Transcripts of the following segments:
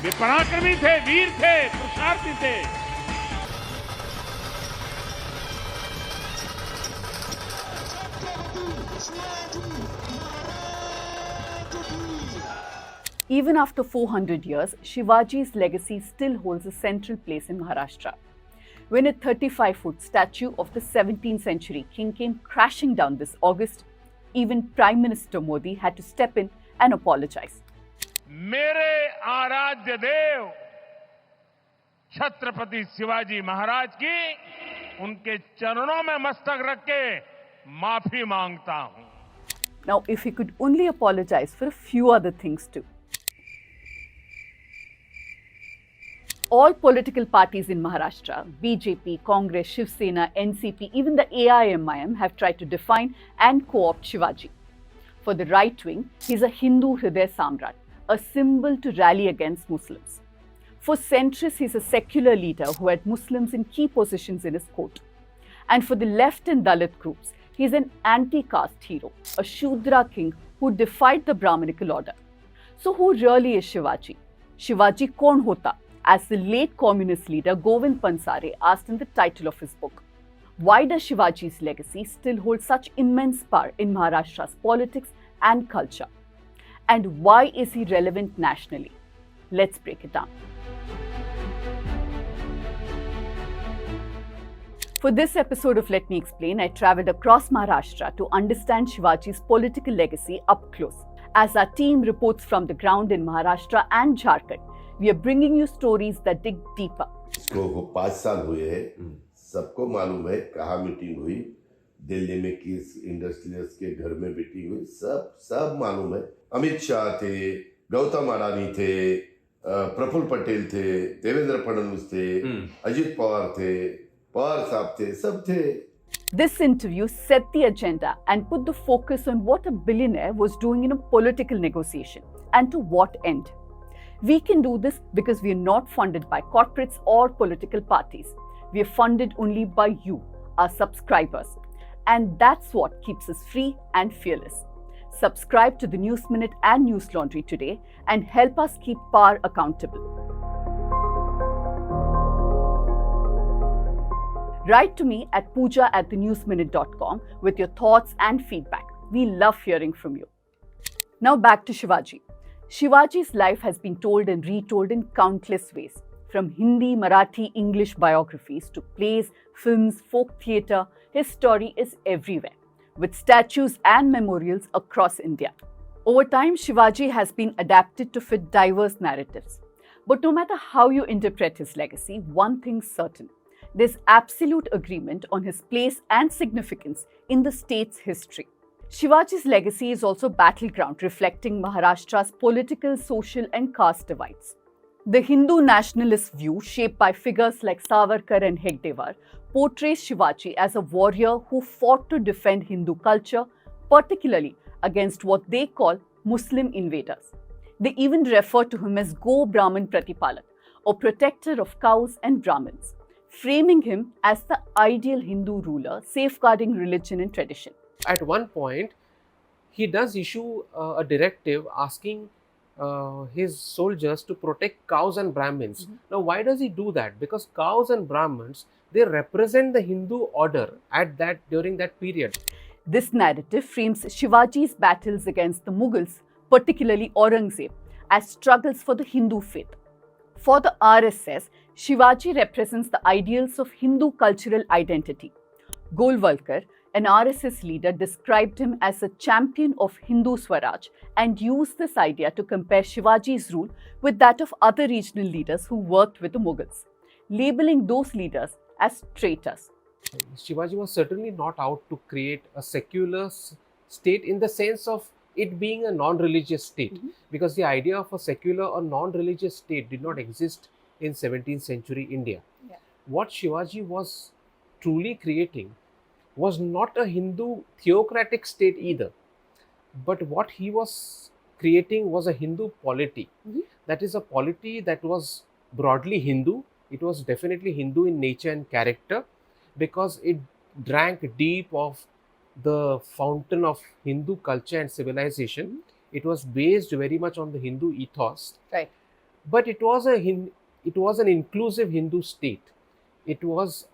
वे पराक्रमी थे, वीर थे, पुरुषार्थी थे। Even after 400 years, Shivaji's legacy still holds a central place in Maharashtra. When a 35-foot statue of the 17th century king came crashing down this August, even Prime Minister Modi had to step in and apologize. मेरे आराध्य देव छत्रपति शिवाजी महाराज की उनके चरणों में मस्तक रख के माफी मांगता हूं. Now, if he could only apologize for a few other things too. All political parties in Maharashtra, BJP, Congress, Shiv Sena, NCP, even the AIMIM have tried to define and co-opt Shivaji. For the right wing, he's a Hindu Hriday Samrat, a symbol to rally against Muslims. For centrists, he's a secular leader who had Muslims in key positions in his court. And for the left and Dalit groups, he's an anti-caste hero, a Shudra king who defied the Brahminical order. So who really is Shivaji? Shivaji kaun hota? As the late communist leader Govind Pansare asked in the title of his book. Why does Shivaji's legacy still hold such immense power in Maharashtra's politics and culture? And why is he relevant nationally? Let's break it down. For this episode of Let Me Explain, I travelled across Maharashtra to understand Shivaji's political legacy up close. As our team reports from the ground in Maharashtra and Jharkhand, we are bringing you stories that dig deeper. इसको 5 साल हुए हैं. सबको मालूम है कहाँ meeting हुई, दिल्ली में किस इंडस्ट्रियलिस्ट के घर में मीटिंग हुई, सब मालूम है. अमित शाह थे, गौतम अडानी थे, प्रफुल्ल पटेल थे, देवेंद्र फडणवीस थे, अजित पवार थे, पवार साहब थे, सब थे. This interview set the agenda and put the focus on what a billionaire was doing in a political negotiation and to what end. We can do this because we are not funded by corporates or political parties. We are funded only by you, our subscribers. And that's what keeps us free and fearless. Subscribe to the News Minute and News Laundry today and help us keep power accountable. Write to me at pooja@thenewsminute.com with your thoughts and feedback. We love hearing from you. Now back to Shivaji. Shivaji's life has been told and retold in countless ways. From Hindi, Marathi, English biographies to plays, films, folk theatre, his story is everywhere, with statues and memorials across India. Over time, Shivaji has been adapted to fit diverse narratives. But no matter how you interpret his legacy, one thing's certain. There's absolute agreement on his place and significance in the state's history. Shivaji's legacy is also battleground, reflecting Maharashtra's political, social and caste divides. The Hindu nationalist view, shaped by figures like Savarkar and Hegdewar, portrays Shivaji as a warrior who fought to defend Hindu culture, particularly against what they call Muslim invaders. They even refer to him as Go Brahman Pratipalak, or protector of cows and Brahmins, framing him as the ideal Hindu ruler, safeguarding religion and tradition. At one point, he does issue a directive asking his soldiers to protect cows and Brahmins. Now, why does he do that? Because cows and Brahmins, they represent the Hindu order during that period. This narrative frames Shivaji's battles against the Mughals, particularly Aurangzeb, as struggles for the Hindu faith. For the RSS, Shivaji represents the ideals of Hindu cultural identity. Golwalkar, an RSS leader, described him as a champion of Hindu Swaraj and used this idea to compare Shivaji's rule with that of other regional leaders who worked with the Mughals, labeling those leaders as traitors. Shivaji was certainly not out to create a secular state in the sense of it being a non-religious state, because the idea of a secular or non-religious state did not exist in 17th century India. Yeah. What Shivaji was truly creating was not a Hindu theocratic state either, but what he was creating was a Hindu polity. That is a polity that was broadly Hindu. It was definitely Hindu in nature and character, because it drank deep of the fountain of Hindu culture and civilization. It was based very much on the Hindu ethos. Right. but it was an inclusive Hindu state. It was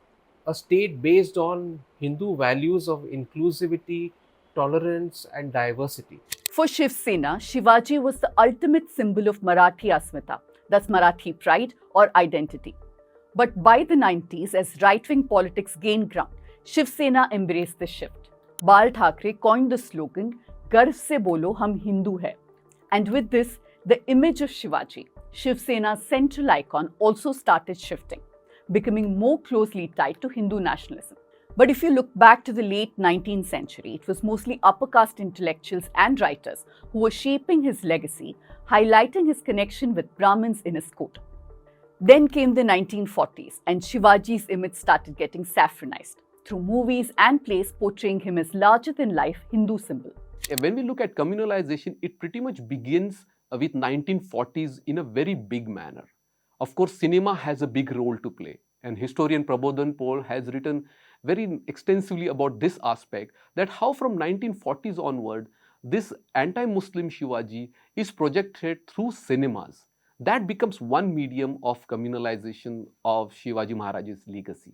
a state based on Hindu values of inclusivity, tolerance, and diversity. For Shiv Sena, Shivaji was the ultimate symbol of Marathi Asmita, that's Marathi pride or identity. But by the 90s, as right-wing politics gained ground, Shiv Sena embraced the shift. Bal Thackeray coined the slogan, "Garv se bolo, hum Hindu hai." And with this, the image of Shivaji, Shiv Sena's central icon, also started shifting, becoming more closely tied to Hindu nationalism. But if you look back to the late 19th century, it was mostly upper caste intellectuals and writers who were shaping his legacy, highlighting his connection with Brahmins in his court. Then came the 1940s, and Shivaji's image started getting saffronized through movies and plays portraying him as larger-than-life Hindu symbol. When we look at communalization, it pretty much begins with 1940s in a very big manner. Of course, cinema has a big role to play, and historian Prabodhan Paul has written very extensively about this aspect, that how from 1940s onward, this anti-Muslim Shivaji is projected through cinemas. That becomes one medium of communalization of Shivaji Maharaj's legacy.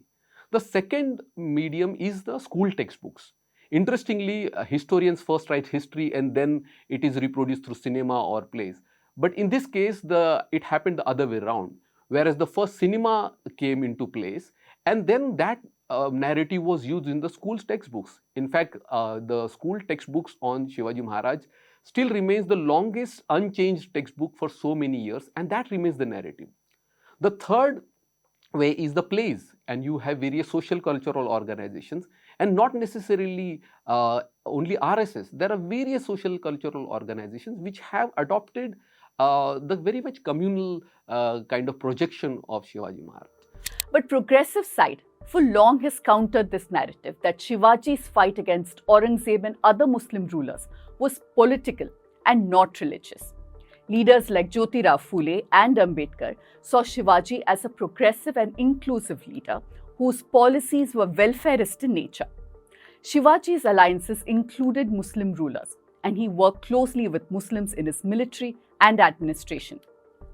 The second medium is the school textbooks. Interestingly, historians first write history and then it is reproduced through cinema or plays. But in this case, it happened the other way around, whereas the first cinema came into place and then that narrative was used in the school textbooks. In fact, the school textbooks on Shivaji Maharaj still remains the longest unchanged textbook for so many years, and that remains the narrative. The third way is the plays, and you have various social cultural organizations, and not necessarily only RSS. There are various social cultural organizations which have adopted the very much communal kind of projection of Shivaji Maharaj. But progressive side for long has countered this narrative that Shivaji's fight against Aurangzeb and other Muslim rulers was political and not religious. Leaders like Jyotirao Phule and Ambedkar saw Shivaji as a progressive and inclusive leader whose policies were welfarist in nature. Shivaji's alliances included Muslim rulers, and he worked closely with Muslims in his military and administration.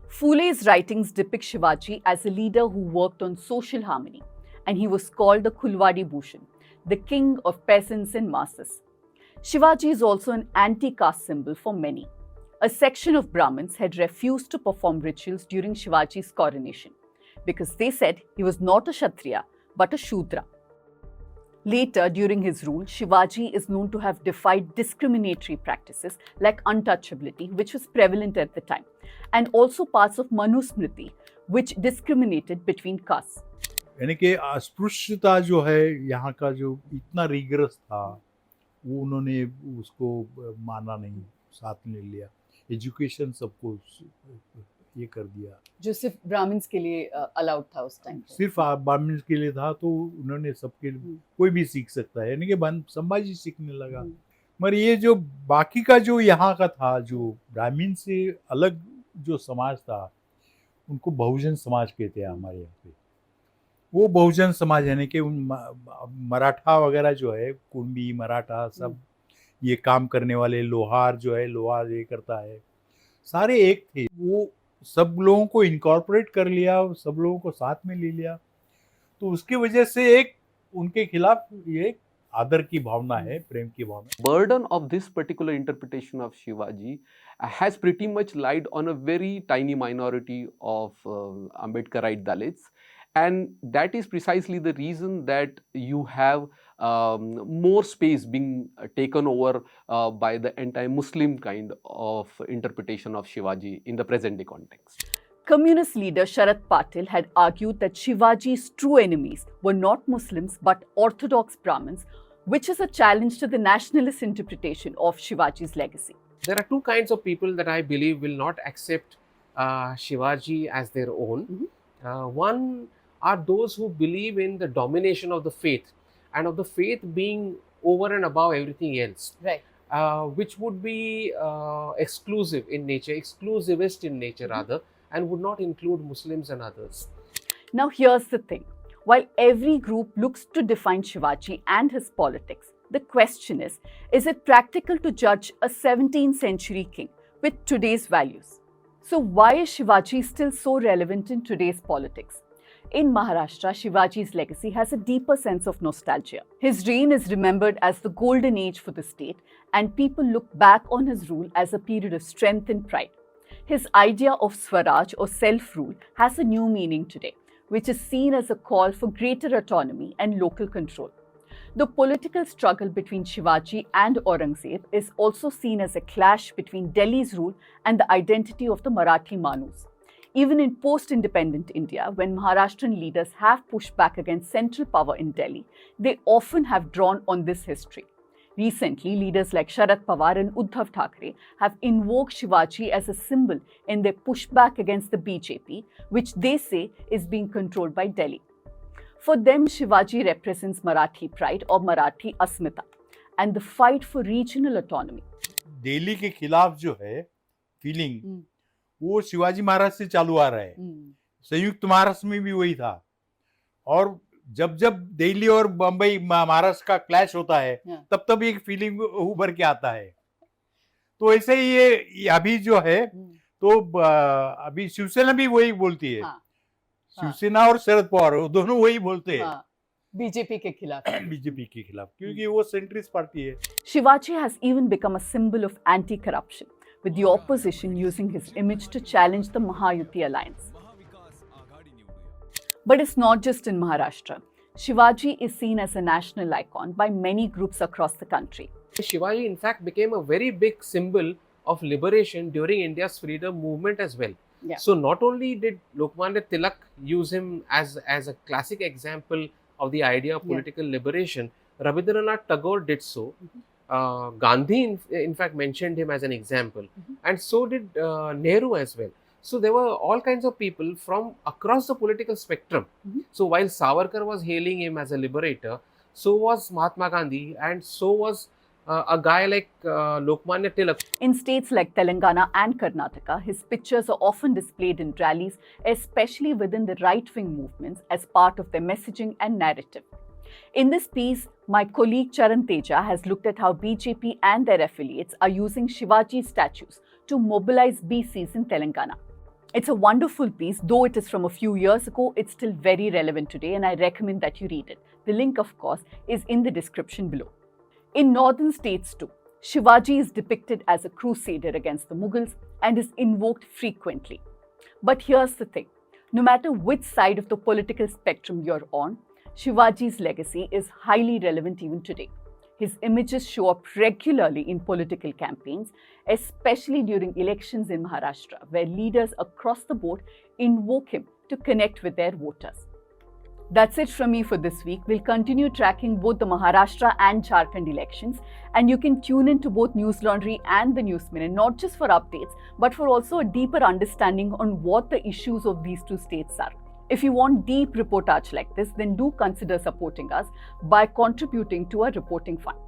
Phule's writings depict Shivaji as a leader who worked on social harmony, and he was called the Khulwadi Bhushan, the king of peasants and masses. Shivaji is also an anti-caste symbol for many. A section of Brahmins had refused to perform rituals during Shivaji's coronation because they said he was not a Kshatriya but a Shudra. Later, during his rule, Shivaji is known to have defied discriminatory practices like untouchability, which was prevalent at the time, and also parts of Manusmriti, which discriminated between castes. यानी कि अस्पृश्यता जो है यहाँ का जो इतना rigorous था वो उन्होंने उसको माना नहीं, साथ में लिया। एजुकेशन सबको ये कर दिया जो सिर्फ ब्राह्मण्स के लिए अलाउड था उस टाइम, सिर्फ ब्राह्मण्स के लिए था, तो उन्होंने सबके कोई भी सीख सकता है, यानी कि संभाजी सीखने लगा। मगर ये जो बाकी का जो यहाँ का था, जो ब्राह्मण से अलग जो समाज था, उनको बहुजन समाज कहते हैं हमारे यहाँ पे। वो बहुजन समाज यानी कि मराठा वगैरह जो है, कुंबी मराठा सब ये काम करने वाले, लोहार जो है लोहार ये करता है, सारे एक थे। वो सब लोगों को इनकॉर्पोरेट कर लिया, सब लोगों को साथ में ले लिया, तो उसकी वजह से एक उनके खिलाफ ये आदर की भावना है, प्रेम की भावना। Burden of this particular interpretation of Shivaji has pretty much lied on a very tiny minority of Ambedkarite Dalits, and that is precisely the reason that you have more space being taken over by the anti-Muslim kind of interpretation of Shivaji in the present day context. Communist leader Sharad Patil had argued that Shivaji's true enemies were not Muslims but Orthodox Brahmins, which is a challenge to the nationalist interpretation of Shivaji's legacy. There are two kinds of people that I believe will not accept Shivaji as their own. One are those who believe in the domination of the faith, and of the faith being over and above everything else, Right. Which would be exclusive in nature, exclusivist in nature rather, and would not include Muslims and others. Now here's the thing. While every group looks to define Shivaji and his politics, the question is it practical to judge a 17th century king with today's values? So why is Shivaji still so relevant in today's politics? In Maharashtra, Shivaji's legacy has a deeper sense of nostalgia. His reign is remembered as the golden age for the state, and people look back on his rule as a period of strength and pride. His idea of Swaraj or self-rule has a new meaning today, which is seen as a call for greater autonomy and local control. The political struggle between Shivaji and Aurangzeb is also seen as a clash between Delhi's rule and the identity of the Marathi Manus. Even in post-independent India, when Maharashtrian leaders have pushed back against central power in Delhi, they often have drawn on this history. Recently, leaders like Sharad Pawar and Uddhav Thackeray have invoked Shivaji as a symbol in their pushback against the BJP, which they say is being controlled by Delhi. For them, Shivaji represents Marathi pride or Marathi asmita and the fight for regional autonomy. Delhi के खिलाफ जो है feeling वो शिवाजी महाराज से चालू आ रहा है। संयुक्त महाराष्ट्र में भी वही था, और जब जब दिल्ली और बंबई महाराष्ट्र का क्लैश होता है तब तब एक फीलिंग उभर के आता है। तो ऐसे ही ये अभी जो है तो अभी शिवसेना भी वही बोलती है। शिवसेना और शरद पवार दोनों वही बोलते हैं बीजेपी के खिलाफ। बीजेपी के खिलाफ, क्योंकि वो सेंट्रिस्ट पार्टी है। Shivaji has even become a symbol of anti-corruption, with the opposition using his image to challenge the Mahayuti alliance. But it's not just in Maharashtra. Shivaji is seen as a national icon by many groups across the country. Shivaji, in fact, became a very big symbol of liberation during India's freedom movement as well. Yeah. So not only did Lokmanya Tilak use him as a classic example of the idea of political liberation, Rabindranath Tagore did so. Gandhi, in fact, mentioned him as an example, and so did Nehru as well. So there were all kinds of people from across the political spectrum. So while Savarkar was hailing him as a liberator, so was Mahatma Gandhi, and so was a guy like Lokmanya Tilak. In states like Telangana and Karnataka, his pictures are often displayed in rallies, especially within the right-wing movements, as part of their messaging and narrative. In this piece, my colleague Charan Teja has looked at how BJP and their affiliates are using Shivaji statues to mobilize BCs in Telangana. It's a wonderful piece, though it is from a few years ago, it's still very relevant today, and I recommend that you read it. The link, of course, is in the description below. In northern states too, Shivaji is depicted as a crusader against the Mughals and is invoked frequently. But here's the thing, no matter which side of the political spectrum you're on, Shivaji's legacy is highly relevant even today. His images show up regularly in political campaigns, especially during elections in Maharashtra, where leaders across the board invoke him to connect with their voters. That's it from me for this week. We'll continue tracking both the Maharashtra and Jharkhand elections, and you can tune in to both News Laundry and the News Minute, not just for updates, but for also a deeper understanding on what the issues of these two states are. If you want deep reportage like this, then do consider supporting us by contributing to our reporting fund.